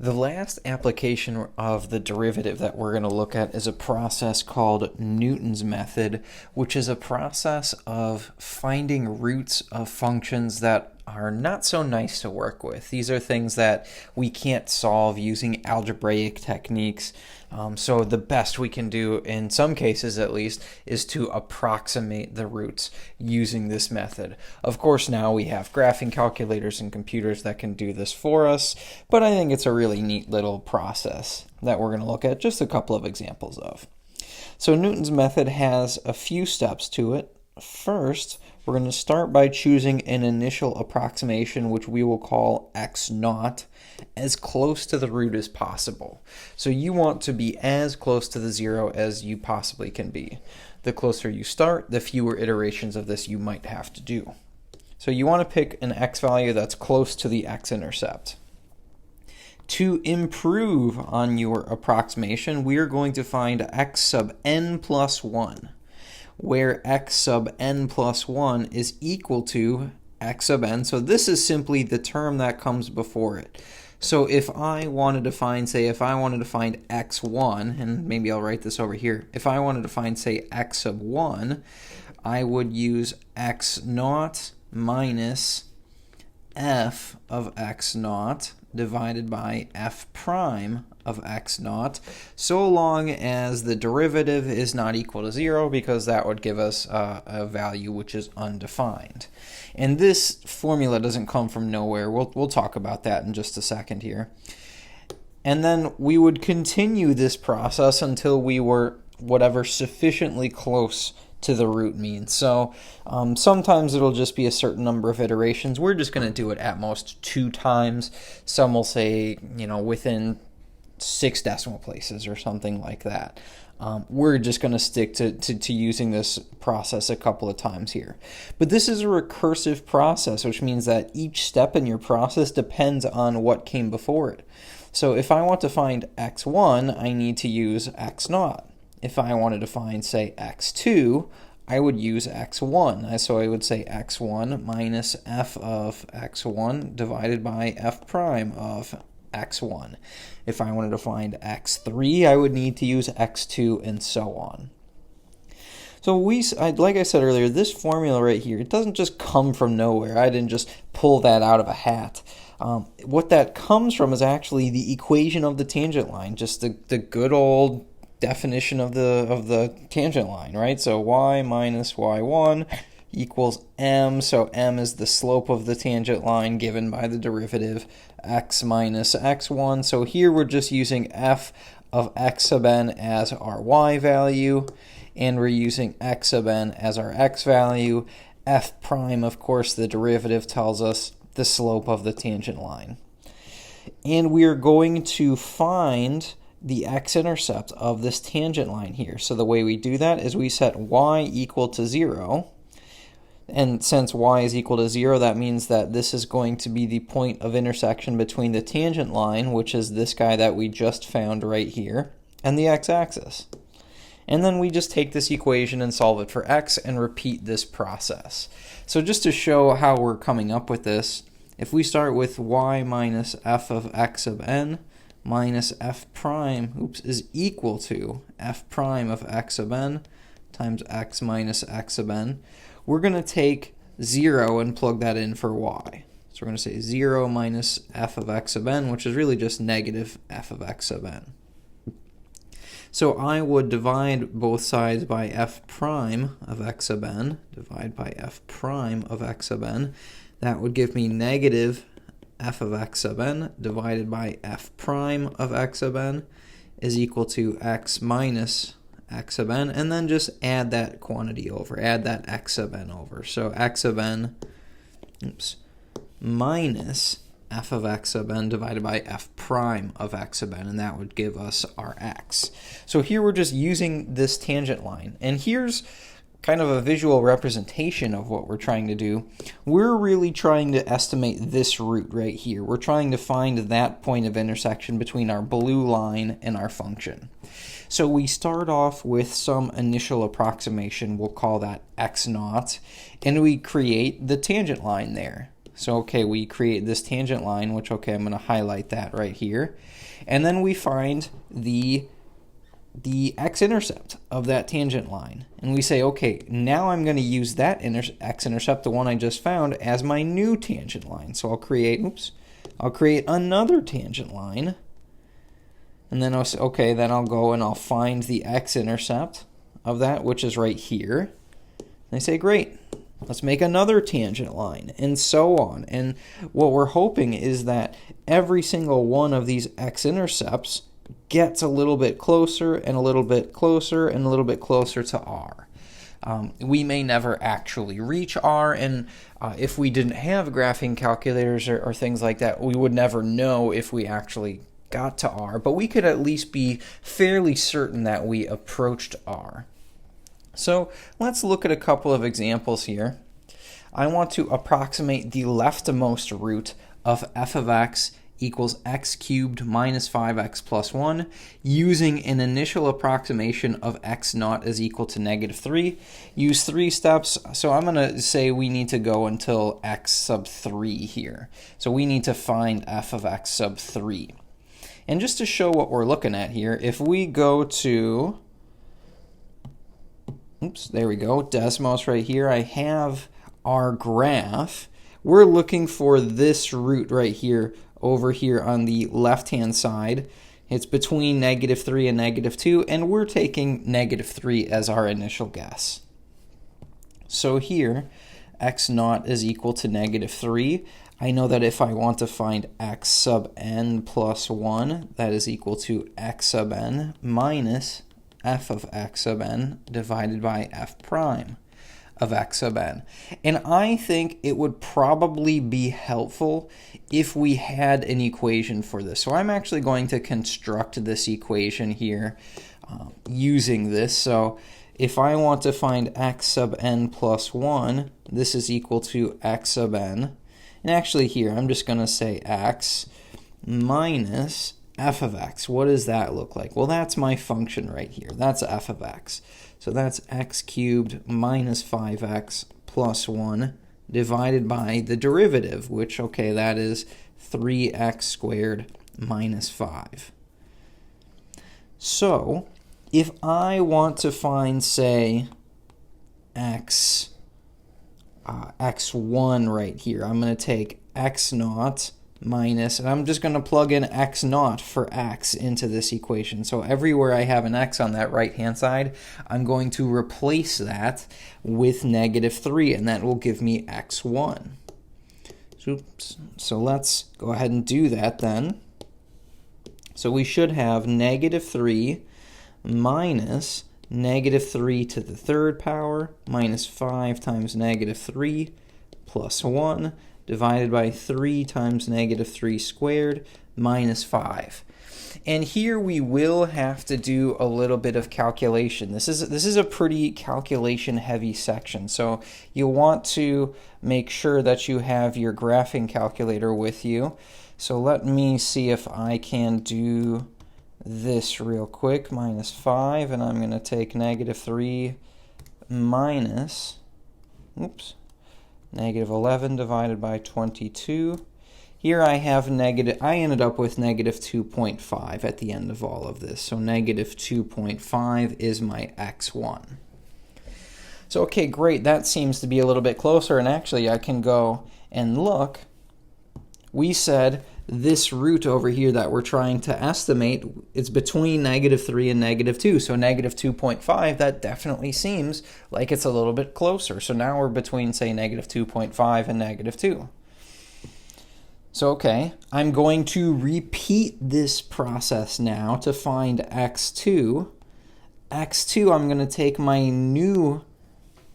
The last application of the derivative that we're going to look at is a process called Newton's method, which is a process of finding roots of functions that are not so nice to work with. These are things that we can't solve using algebraic techniques. So the best we can do, in some cases at least, is to approximate the roots using this method. Of course, now we have graphing calculators and computers that can do this for us, but I think it's a really neat little process that we're going to look at just a couple of examples of. So Newton's method has a few steps to it. First, we're going to start by choosing an initial approximation, which we will call x naught, as close to the root as possible. So you want to be as close to the zero as you possibly can be. The closer you start, the fewer iterations of this you might have to do. So you want to pick an x value that's close to the x-intercept. To improve on your approximation, we are going to find x sub n plus 1. Where x sub n plus 1 is equal to x sub n. So this is simply the term that comes before it. So if I wanted to find, say, if I wanted to find x1, and maybe I'll write this over here. If I wanted to find, say, x sub 1, I would use x naught minus f of x naught divided by f prime of x naught, so long as the derivative is not equal to 0, because that would give us a value which is undefined. And this formula doesn't come from nowhere. We'll talk about that in just a second here. And then we would continue this process until we were whatever sufficiently close to the root mean. So sometimes it'll just be a certain number of iterations. We're just going to do it at most 2 times. Some will say, within 6 decimal places or something like that. We're just going to stick to using this process a couple of times here. But this is a recursive process, which means that each step in your process depends on what came before it. So if I want to find x1, I need to use x naught. If I wanted to find, say, x2, I would use x1. So I would say x1 minus f of x1 divided by f prime of x1. If I wanted to find x3, I would need to use x2 and so on. So like I said earlier, this formula right here, it doesn't just come from nowhere. I didn't just pull that out of a hat. What that comes from is actually the equation of the tangent line, just the good old definition of the tangent line, right? So y minus y1 equals m. So m is the slope of the tangent line given by the derivative x minus x1. So here we're just using f of x sub n as our y value, and we're using x sub n as our x value. F prime, of course, the derivative tells us the slope of the tangent line. And we are going to find the x-intercept of this tangent line here. So the way we do that is we set y equal to 0. And since y is equal to 0, that means that this is going to be the point of intersection between the tangent line, which is this guy that we just found right here, and the x-axis. And then we just take this equation and solve it for x and repeat this process. So just to show how we're coming up with this, if we start with y minus f of x sub n minus f prime, is equal to f prime of x sub n times x minus x sub n, we're going to take 0 and plug that in for y. So we're going to say 0 minus f of x sub n, which is really just negative f of x sub n. So I would divide both sides by f prime of x sub n, divide by f prime of x sub n. That would give me negative f of x sub n divided by f prime of x sub n is equal to x minus x sub n, and then just add that quantity over, add that x sub n over. So x sub n minus f of x sub n divided by f prime of x sub n, and that would give us our x. So here we're just using this tangent line, and here's kind of a visual representation of what we're trying to do. We're really trying to estimate this root right here. We're trying to find that point of intersection between our blue line and our function. So we start off with some initial approximation, we'll call that x naught, and we create the tangent line there. So, okay, we create this tangent line, which, okay, I'm going to highlight that right here. And then we find the x-intercept of that tangent line. And we say, okay, now I'm going to use that x-intercept, the one I just found, as my new tangent line. So I'll create another tangent line. And then I'll go and I'll find the x-intercept of that, which is right here. And I say, great, let's make another tangent line, and so on. And what we're hoping is that every single one of these x-intercepts gets a little bit closer and a little bit closer and a little bit closer to R. We may never actually reach R, and if we didn't have graphing calculators or things like that, we would never know if we actually got to R, but we could at least be fairly certain that we approached R. So let's look at a couple of examples here. I want to approximate the leftmost root of f of x equals x cubed minus 5x plus 1 using an initial approximation of x naught is equal to negative 3. Use 3 steps, so I'm going to say we need to go until x sub 3 here. So we need to find f of x sub 3. And just to show what we're looking at here, if we go to, there we go, Desmos right here, I have our graph. We're looking for this root right here, over here on the left-hand side. It's between negative 3 and negative 2, and we're taking negative 3 as our initial guess. So here, x naught is equal to negative 3. I know that if I want to find x sub n plus 1, that is equal to x sub n minus f of x sub n divided by f prime of x sub n. And I think it would probably be helpful if we had an equation for this. So I'm actually going to construct this equation here using this. So if I want to find x sub n plus 1, this is equal to x sub n. And actually here, I'm just going to say x minus f of x. What does that look like? Well, that's my function right here. That's f of x. So that's x cubed minus 5x plus 1 divided by the derivative, which, okay, that is 3x squared minus 5. So if I want to find, say, x1 right here, I'm going to take x naught minus, and I'm just going to plug in x naught for x into this equation. So everywhere I have an x on that right-hand side, I'm going to replace that with negative 3, and that will give me x1. Oops. So let's go ahead and do that then. So we should have negative 3 minus negative 3 to the third power minus 5 times negative 3 plus 1 divided by 3 times negative 3 squared minus 5. And here we will have to do a little bit of calculation. This is a pretty calculation-heavy section, so you'll want to make sure that you have your graphing calculator with you. So let me see if I can do this real quick. Minus 5, and I'm going to take negative 3 minus, negative 11 divided by 22. Here I ended up with negative 2.5 at the end of all of this. So negative 2.5 is my x1. So okay, great. That seems to be a little bit closer. And actually, I can go and look. We said this root over here that we're trying to estimate, it's between negative 3 and negative 2. So negative 2.5, that definitely seems like it's a little bit closer. So now we're between, say, negative 2.5 and negative 2. So, okay, I'm going to repeat this process now to find x2. x2, I'm going to take my new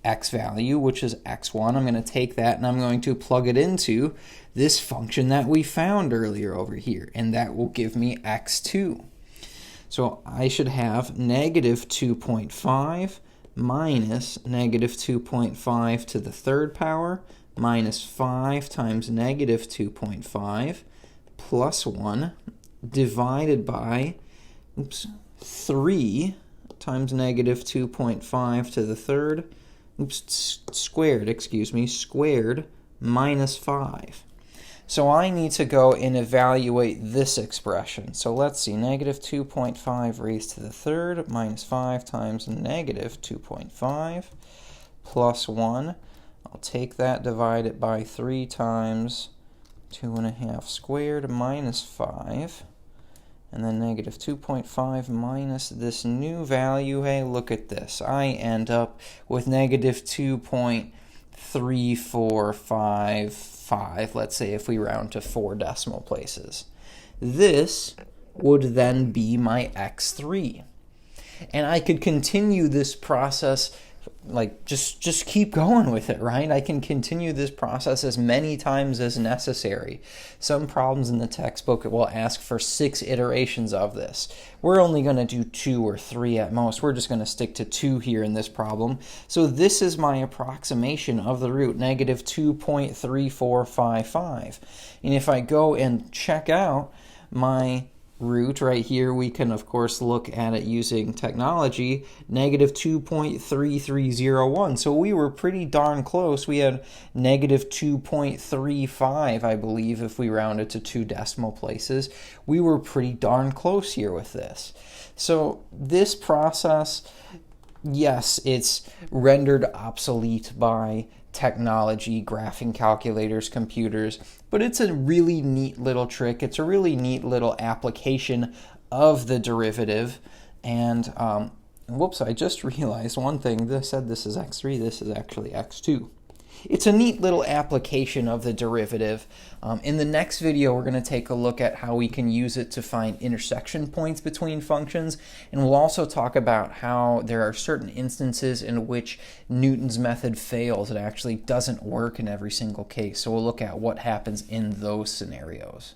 x value, which is x1. I'm going to take that and I'm going to plug it into this function that we found earlier over here, and that will give me x2. So I should have negative 2.5 minus negative 2.5 to the third power minus 5 times negative 2.5 plus 1 divided by 3 times negative 2.5 to the third, squared minus 5. So I need to go and evaluate this expression. So let's see, negative 2.5 raised to the third minus 5 times negative 2.5 plus 1. I'll take that, divide it by 3 times 2.5 squared minus 5. And then negative 2.5 minus this new value. Hey, look at this. I end up with negative 2.3455, let's say if we round to 4 decimal places. This would then be my x3. And I could continue this process, like just keep going with it, right? I can continue this process as many times as necessary. Some problems in the textbook will ask for 6 iterations of this. We're only going to do 2 or 3 at most. We're just going to stick to 2 here in this problem. So this is my approximation of the root, negative 2.3455. And if I go and check out my root right here, we can of course look at it using technology, negative 2.3301. So we were pretty darn close. We had negative 2.35, I believe, if we rounded to 2 decimal places. We were pretty darn close here with this. So this process, yes, it's rendered obsolete by technology, graphing calculators, computers, but it's a really neat little trick. It's a really neat little application of the derivative. And whoops, I just realized one thing. This said this is x3, this is actually x2. It's a neat little application of the derivative. In the next video, we're going to take a look at how we can use it to find intersection points between functions, and we'll also talk about how there are certain instances in which Newton's method fails. It actually doesn't work in every single case, so we'll look at what happens in those scenarios.